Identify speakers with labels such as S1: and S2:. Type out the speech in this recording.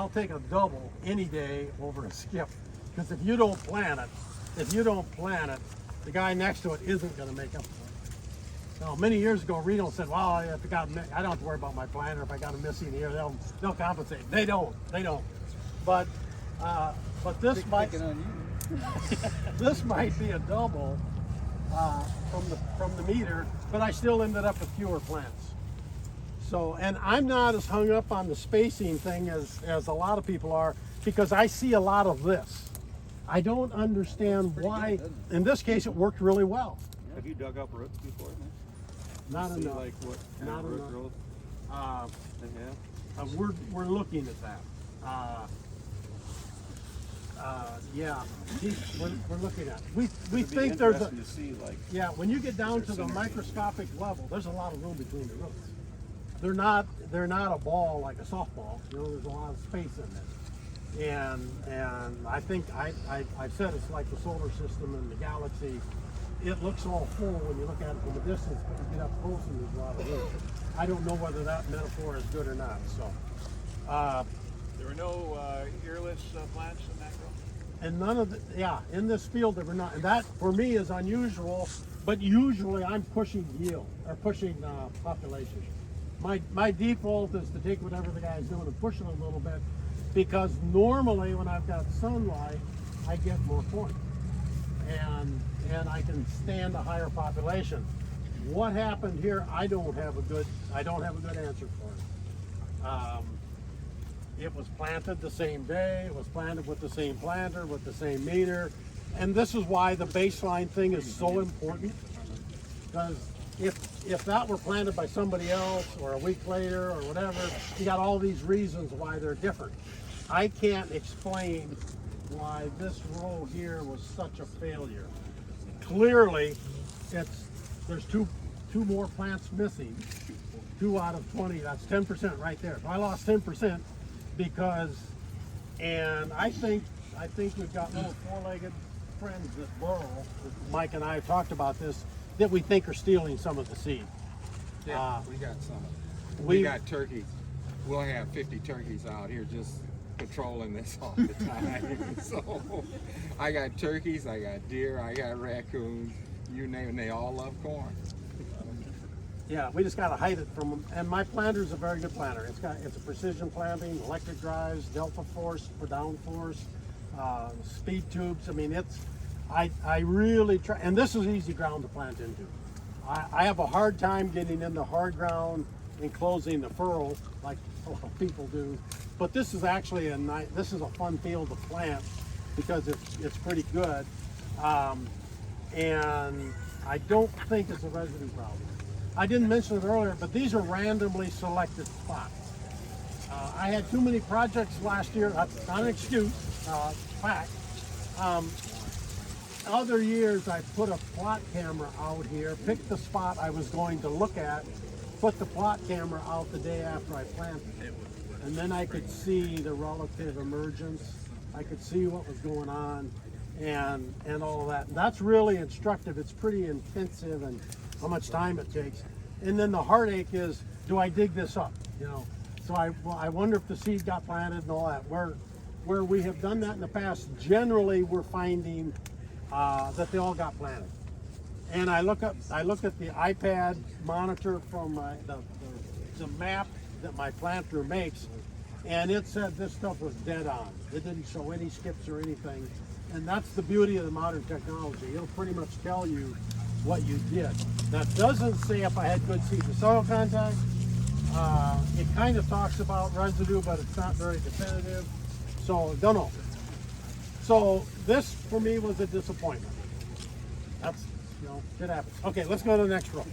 S1: I'll take a double any day over a skip. Because if you don't plant it, the guy next to it isn't going to make up for it. Now, many years ago, Reno said, well, I don't have to worry about my planter. If I got a missing here, they'll compensate. They don't. But this might this might be a double from the meter, but I still ended up with fewer plants. So, and I'm not as hung up on the spacing thing as a lot of people are, because I see a lot of this. I don't understand why. In this case, it worked really well.
S2: Have you dug up roots before, man?
S1: Not enough.
S2: Like what kind of root growth they have?
S1: We're looking at that. Yeah, we're looking at it. We think there's a,
S2: to see, like,
S1: yeah, when you get down to the microscopic level, there's a lot of room between the roots. They're not a ball like a softball. You know, there's a lot of space in there. And I think I've said it's like the solar system and the galaxy. It looks all full when you look at it from a distance, but you get up close and there's a lot of room. I don't know whether that metaphor is good or not. So
S3: there were no earless plants in that row?
S1: and none of the, in this field there were not, and that for me is unusual, but usually I'm pushing yield or pushing population. My default is to take whatever the guy's doing and push it a little bit, because normally when I've got sunlight, I get more point, and I can stand a higher population. What happened here? I don't have a good answer for it. It was planted the same day. It was planted with the same planter, with the same meter, and this is why the baseline thing is so important. Because if that were planted by somebody else or a week later or whatever, you got all these reasons why they're different. I can't explain why this row here was such a failure. Clearly, there's two more plants missing. 2 out of 20, that's 10% right there. So I lost 10% because, and I think we've got little four-legged friends that burrow. Mike and I have talked about this, that we think are stealing some of the seed.
S4: Yeah, we got some. We got turkeys. We'll have 50 turkeys out here just patrolling this all the time. So I got turkeys, I got deer, I got raccoons, you name it, they all love corn.
S1: Yeah, we just got to hide it from them. And my planter is a very good planter. It's a precision planting, electric drives, delta force for downforce, speed tubes. I mean, I really try, and this is easy ground to plant into. I have a hard time getting into hard ground and closing the furrow like a lot of people do. But this is actually this is a fun field to plant because it's pretty good. And I don't think it's a residue problem. I didn't mention it earlier, but these are randomly selected spots. I had too many projects last year. That's not an excuse, fact. Other years I put a plot camera out here, picked the spot I was going to look at, put the plot camera out the day after I planted it. And then I could see the relative emergence. I could see what was going on and all of that. And that's really instructive. It's pretty intensive and how much time it takes. And then the heartache is, do I dig this up? You know, so I wonder if the seed got planted and all that. Where we have done that in the past, generally we're finding that they all got planted. And I look at the iPad monitor from the map that my planter makes, and it said this stuff was dead on. It didn't show any skips or anything. And that's the beauty of the modern technology. It'll pretty much tell you what you did. That doesn't say if I had good seed to soil contact. It kind of talks about residue, but it's not very definitive. So, don't know. So this for me was a disappointment. That's, it happens. Okay, let's go to the next row.